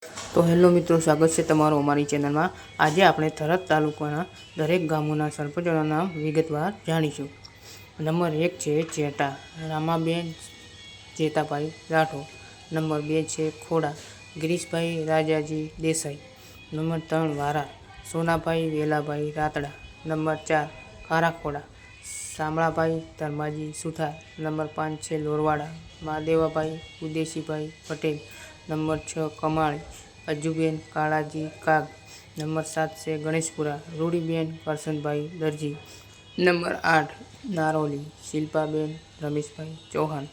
તો હેલો મિત્રો, સ્વાગત છે તમારું અમારી ચેનલમાં। આજે આપણે થરાદ તાલુકાના દરેક ગામોના સરપંચોના નામ વિગતવાર જાણીશું। નંબર 1 છે જેટા રામાબેન જેતાભાઈ રાઠોડ। નંબર 2 છે ખોડા ગિરીશભાઈ રાજાજી દેસાઈ। નંબર 3 વારા સોનાભાઈ વેલાભાઈ રાતડા। નંબર 4 કારાખોડા શામળાભાઈ ધર્માજી સુથાર। નંબર 5 છે લોરવાડા મહાદેવાભાઈ ઉદેશીભાઈ પટેલ। નંબર 6 કમાળી અજુબેન કાળાજી કાગ। નંબર 7 છે Ganeshpura Rudiben Karshanbhai Darji. Number 8 Naroli Shilpaben Rameshbhai Chauhan.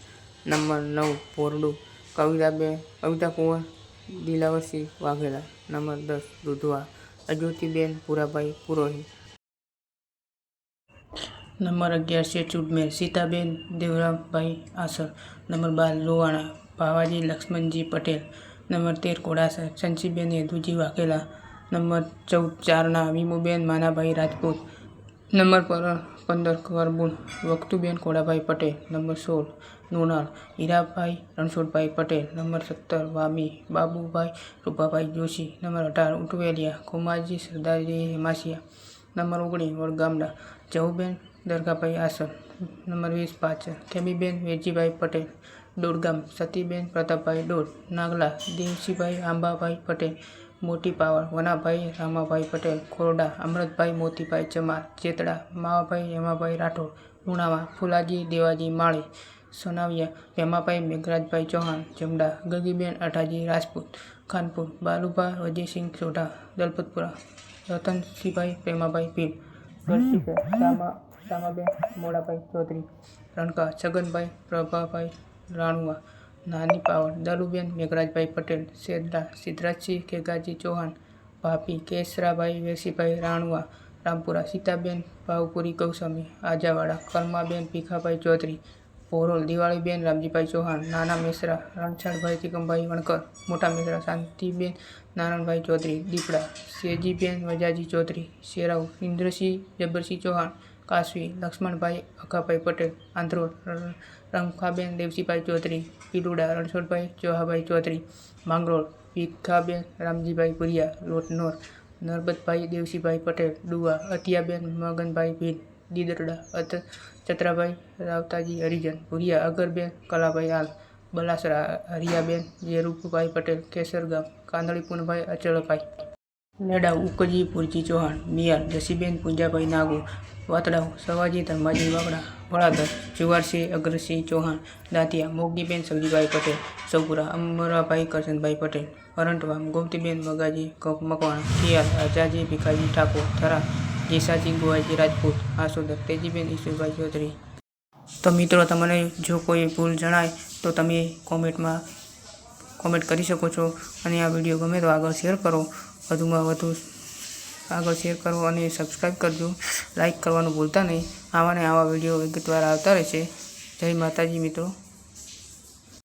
Number 9 Pordu Kavitakunvar Dilavarsinh Vaghela. Number 10 Dudhva Ajotiben Purabhai Purohit. Number 11 છે Chudmer Sitaben Devrambhai Asar. Number 12 Lovana Bhavaji Laxmanji Patel. Number 13 Ghodasar Shanshiben Yaduji Vaghela. Number 14 Charna Vimuben Manabhai Rajput. Number 15 Karbun Vakhtuben Khodabhai Patel. Number 16 નુનાળ Hirabhai રણછોડભાઈ Patel. Number 17 વામી Babubhai Rupabhai Joshi. Number 18 ઉટવેલિયા ખુમાજી Sardarji હેમાસિયા। Number 19 વડગામડા જહુબેન દરગાભાઈ આસર। Number 20 પાછળ ખેમીબેન વેરજીભાઈ પટેલ। દોડગામ સતીબેન પ્રતાપભાઈ દોડ। નાગલા દેવસીભાઈ આંબાભાઈ પટેલ। મોટી પાવર વનાભાઈ રામાભાઈ પટેલ। ખોરડા અમૃતભાઈ મોતીભાઈ ચમાર। જેતડા માવાભાઈ હેમાભાઈ રાઠોડ। લુણાવા ફુલાજી દેવાજી માળી। સોનાવિયા ભેમાભાઈ મેઘરાજભાઈ ચૌહાણ। જમડા ગગીબેન અઠાજી રાજપૂત। ખાનપુર બાલુભા વજયસિંહ સોઢા। દલપતપુરા રતનસિંહભાઈ પ્રેમાભાઈ ભીલ। વરસીપર શામાબેન મોડાભાઈ ચૌધરી। રણકા છગનભાઈ પ્રભાભાઈ રાણુવા। નાની પાવર દલુબેન મેઘરાજભાઈ પટેલ। સેદડા સિદ્ધરાજસિંહ કેગાજી ચૌહાણ। ભાપી કેસરાભાઈ વેસીભાઈ રાણુવા। રામપુરા સીતાબેન ભાવપુરી ગૌસ્વામી। આજાવાડા કર્માબેન ભીખાભાઈ ચૌધરી। ભોરોલ દિવાળીબેન રામજીભાઈ ચૌહાણ। નાના મેસરા રણછાડભાઈ તિકમભાઈ વણકર। મોટા મેસરા શાંતિબેન નારાયણભાઈ ચૌધરી। દીપડા સેજીબેન વજાજી ચૌધરી। શેરાવ ઇન્દ્રસિંહ જબ્બરસિંહ ચૌહાણ। કાસવી લક્ષ્મણભાઈ અખાભાઈ પટેલ। આંધ્રોલ રમખાબેન દેવસીભાઈ ચૌધરી। પીલુડા રણછોડભાઈ ચોહાભાઈ ચૌધરી। માંગરોળ ભીખાબેન રામજીભાઈ ભુરિયા। લોટનોર નરબતભાઈ દેવસીભાઈ પટેલ। ડુવા અતિયાબેન મગનભાઈ ભીલ। દીદરડા ચત્રાભાઈ રાવતાજી હરિજન। ભુરિયા અગરબેન કલાભાઈ આલ। બલાસરા હરિયાબેન જેરૂપભાઈ પટેલ। કેસરગામ કાંદળી પુનભાઈ અચળભાઈ। લેડાવ ઉકજી પુરજી ચૌહાણ। મિયાલ જસીબેન પૂંજાભાઈ નાગુ। વાતડાવ સવાજી ધર્માજી વાગડા। વડાદર જુવારસિંહ અગ્રસિંહ ચૌહાણ। દાંતિયા મોગીબેન સવજીભાઈ પટેલ। સૌપુરા અમરાભાઈ કરશનભાઈ પટેલ। અરંટવા ગોમતીબેન મગાજી મકવાણા। ખિયાલ આજાજી ભીખાજી ઠાકોર। થરા જેસાજી ગોવાજી રાજપૂત। આસોદર તેજીબેન ઈશ્વરભાઈ ચૌધરી। તો મિત્રો, તમને જો કોઈ ભૂલ જણાય તો તમે કોમેન્ટ કરી શકો છો। અને આ વિડીયો ગમે તો આગળ શેર કરો, વધુમાં વધુ આગળ શેર કરો અને સબસ્ક્રાઈબ કરજો। લાઈક કરવાનું ભૂલતા નહીં। આવા ને આવા વિડીયો વિગતવાર આવતા રહેશે। જય માતાજી મિત્રો।